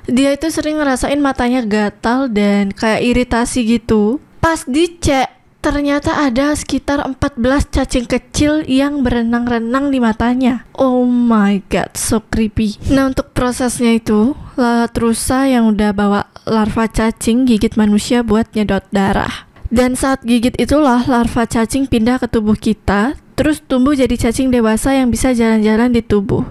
Dia itu sering ngerasain matanya gatal dan kayak iritasi gitu. Pas dicek, ternyata ada sekitar 14 cacing kecil yang berenang-renang di matanya. Oh my god, so creepy. Nah, untuk prosesnya itu, lalat rusa yang udah bawa larva cacing gigit manusia buat nyedot darah. Dan saat gigit itulah larva cacing pindah ke tubuh kita, terus tumbuh jadi cacing dewasa yang bisa jalan-jalan di tubuh.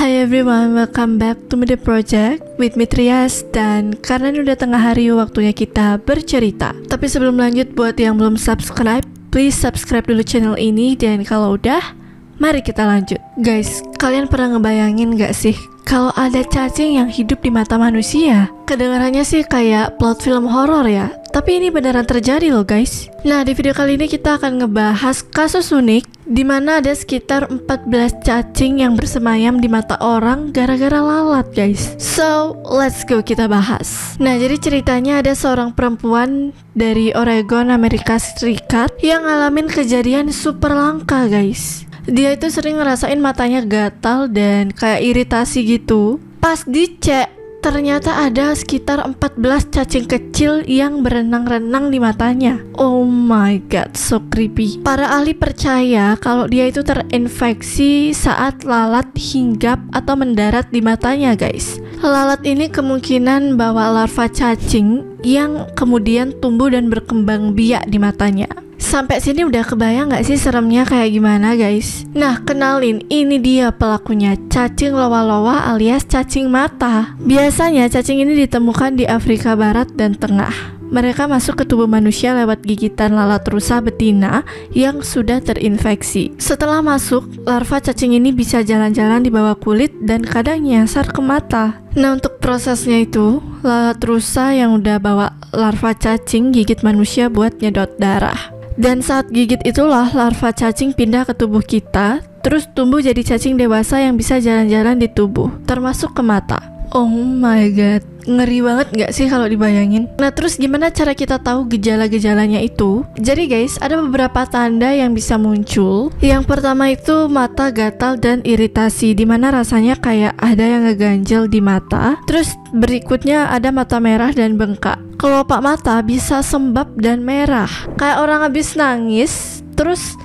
Hi everyone, welcome back to the project with me Trias. Dan karena ini udah tengah hari, waktunya kita bercerita. Tapi sebelum lanjut, buat yang belum subscribe, please subscribe dulu channel ini. Dan kalau udah, mari kita lanjut. Guys, kalian pernah ngebayangin gak sih kalau ada cacing yang hidup di mata manusia? Kedengarannya sih kayak plot film horor ya, tapi ini beneran terjadi loh guys. Nah, di video kali ini kita akan ngebahas kasus unik di mana ada sekitar 14 cacing yang bersemayam di mata orang gara-gara lalat guys. So, let's go kita bahas. Nah, jadi ceritanya ada seorang perempuan dari Oregon, Amerika Serikat yang ngalamin kejadian super langka guys. Dia itu sering ngerasain matanya gatal dan kayak iritasi gitu. Pas dicek, ternyata ada sekitar 14 cacing kecil yang berenang-renang di matanya. Oh my god, so creepy. Para ahli percaya kalau dia itu terinfeksi saat lalat hinggap atau mendarat di matanya guys. Lalat ini kemungkinan bawa larva cacing yang kemudian tumbuh dan berkembang biak di matanya. Sampai sini udah kebayang gak sih seremnya kayak gimana guys? Nah, kenalin, ini dia pelakunya, cacing lowa-lowa alias cacing mata. Biasanya cacing ini ditemukan di Afrika Barat dan Tengah. Mereka masuk ke tubuh manusia lewat gigitan lalat rusa betina yang sudah terinfeksi. Setelah masuk, larva cacing ini bisa jalan-jalan di bawah kulit dan kadang nyasar ke mata. Nah, untuk prosesnya itu, lalat rusa yang udah bawa larva cacing gigit manusia buat nyedot darah. Dan saat gigit itulah larva cacing pindah ke tubuh kita, terus tumbuh jadi cacing dewasa yang bisa jalan-jalan di tubuh, termasuk ke mata. Oh my god, ngeri banget gak sih kalau dibayangin? Nah, terus gimana cara kita tahu gejala-gejalanya itu? Jadi guys, ada beberapa tanda yang bisa muncul. Yang pertama itu mata gatal dan iritasi, dimana rasanya kayak ada yang ngeganjel di mata. Terus berikutnya ada mata merah dan bengkak. Kelopak mata bisa sembab dan merah, kayak orang habis nangis, terus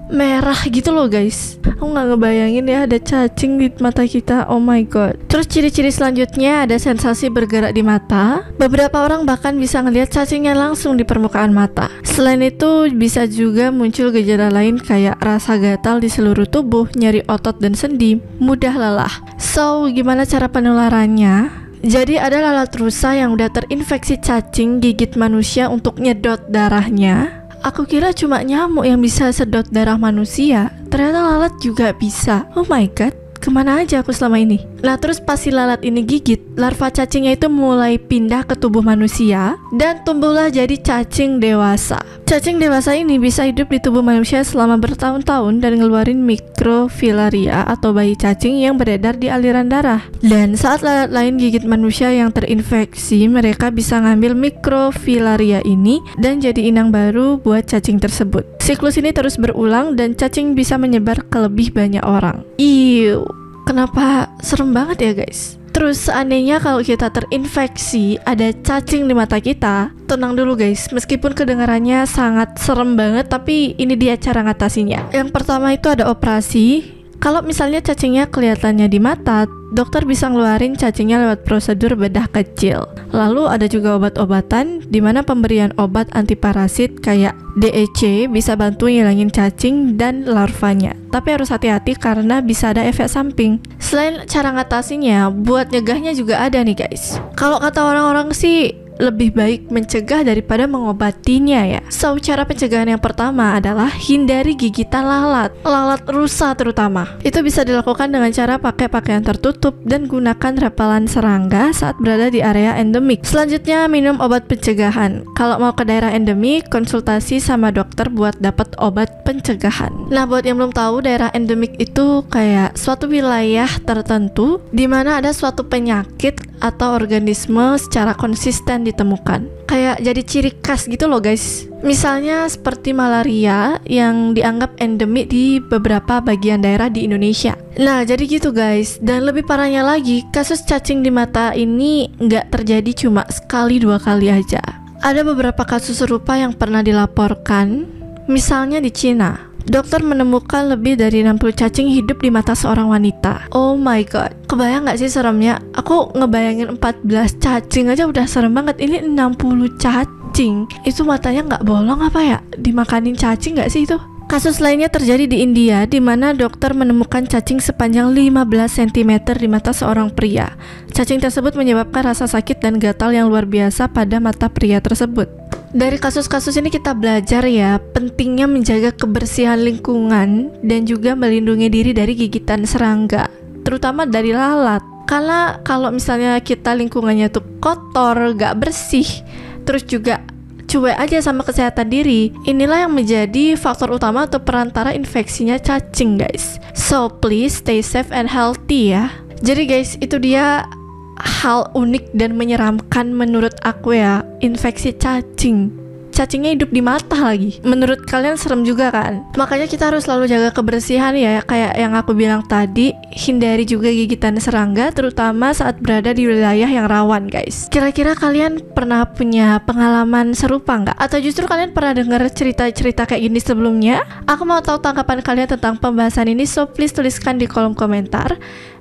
merah gitu loh guys. Aku nggak ngebayangin ya ada cacing di mata kita. Oh my god. Terus ciri-ciri selanjutnya ada sensasi bergerak di mata. Beberapa orang bahkan bisa ngelihat cacingnya langsung di permukaan mata. Selain itu bisa juga muncul gejala lain kayak rasa gatal di seluruh tubuh, nyeri otot dan sendi, mudah lelah. So, gimana cara penularannya? Jadi ada lalat rusa yang udah terinfeksi cacing gigit manusia untuk nyedot darahnya. Aku kira cuma nyamuk yang bisa sedot darah manusia, ternyata lalat juga bisa. Oh my god, kemana aja aku selama ini? Nah, terus pas si lalat ini gigit, larva cacingnya itu mulai pindah ke tubuh manusia dan tumbuhlah jadi cacing dewasa. Cacing dewasa ini bisa hidup di tubuh manusia selama bertahun-tahun dan ngeluarin mikrofilaria atau bayi cacing yang beredar di aliran darah. Dan saat lalat lain gigit manusia yang terinfeksi, mereka bisa ngambil mikrofilaria ini dan jadi inang baru buat cacing tersebut. Siklus ini terus berulang dan cacing bisa menyebar ke lebih banyak orang. Iu, kenapa serem banget ya guys? Terus seandainya kalau kita terinfeksi ada cacing di mata kita, tenang dulu guys, meskipun kedengarannya sangat serem banget, tapi ini dia cara ngatasinya. Yang pertama itu ada operasi. Kalau misalnya cacingnya kelihatannya di mata, dokter bisa ngeluarin cacingnya lewat prosedur bedah kecil. Lalu ada juga obat-obatan, dimana pemberian obat antiparasit kayak DEC bisa bantu ngilangin cacing dan larvanya. Tapi harus hati-hati karena bisa ada efek samping. Selain cara ngatasinya, buat nyegahnya juga ada nih guys. Kalau kata orang-orang sih, lebih baik mencegah daripada mengobatinya ya. So, cara pencegahan yang pertama adalah hindari gigitan lalat rusa terutama. Itu bisa dilakukan dengan cara pakai pakaian tertutup dan gunakan repelan serangga saat berada di area endemik. Selanjutnya, minum obat pencegahan. Kalau mau ke daerah endemik, konsultasi sama dokter buat dapat obat pencegahan. Nah, buat yang belum tahu, daerah endemik itu kayak suatu wilayah tertentu di mana ada suatu penyakit atau organisme secara konsisten ditemukan. Kayak jadi ciri khas gitu loh guys. Misalnya seperti malaria yang dianggap endemik di beberapa bagian daerah di Indonesia. Nah jadi gitu guys. Dan lebih parahnya lagi, kasus cacing di mata ini nggak terjadi cuma sekali dua kali aja. Ada beberapa kasus serupa yang pernah dilaporkan. Misalnya di Cina, dokter menemukan lebih dari 60 cacing hidup di mata seorang wanita. Oh my god, kebayang gak sih seremnya? Aku ngebayangin 14 cacing aja udah serem banget. Ini 60 cacing. Itu matanya gak bolong apa ya? Dimakanin cacing gak sih itu? Kasus lainnya terjadi di India, di mana dokter menemukan cacing sepanjang 15 cm di mata seorang pria. Cacing tersebut menyebabkan rasa sakit dan gatal yang luar biasa pada mata pria tersebut. Dari kasus-kasus ini kita belajar ya, pentingnya menjaga kebersihan lingkungan dan juga melindungi diri dari gigitan serangga, terutama dari lalat. Karena kalau misalnya kita lingkungannya tuh kotor, gak bersih, terus juga cuek aja sama kesehatan diri, inilah yang menjadi faktor utama atau perantara infeksinya cacing guys. So please stay safe and healthy ya. Jadi guys, itu dia hal unik dan menyeramkan menurut aku ya, infeksi cacing. Cacingnya hidup di mata lagi. Menurut kalian serem juga kan? Makanya kita harus selalu jaga kebersihan ya. Kayak yang aku bilang tadi, hindari juga gigitan serangga, terutama saat berada di wilayah yang rawan guys. Kira-kira kalian pernah punya pengalaman serupa nggak? Atau justru kalian pernah dengar cerita-cerita kayak gini sebelumnya? Aku mau tahu tanggapan kalian tentang pembahasan ini, so please tuliskan di kolom komentar.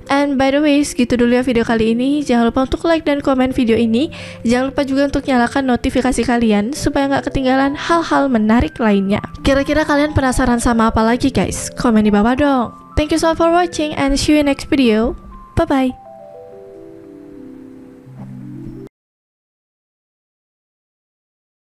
And by the way, segitu dulu ya video kali ini. Jangan lupa untuk like dan komen video ini. Jangan lupa juga untuk nyalakan notifikasi kalian supaya nggak ketinggalan hal-hal menarik lainnya. Kira-kira kalian penasaran sama apa lagi guys? Komen di bawah dong. Thank you so much for watching and see you in next video. Bye bye.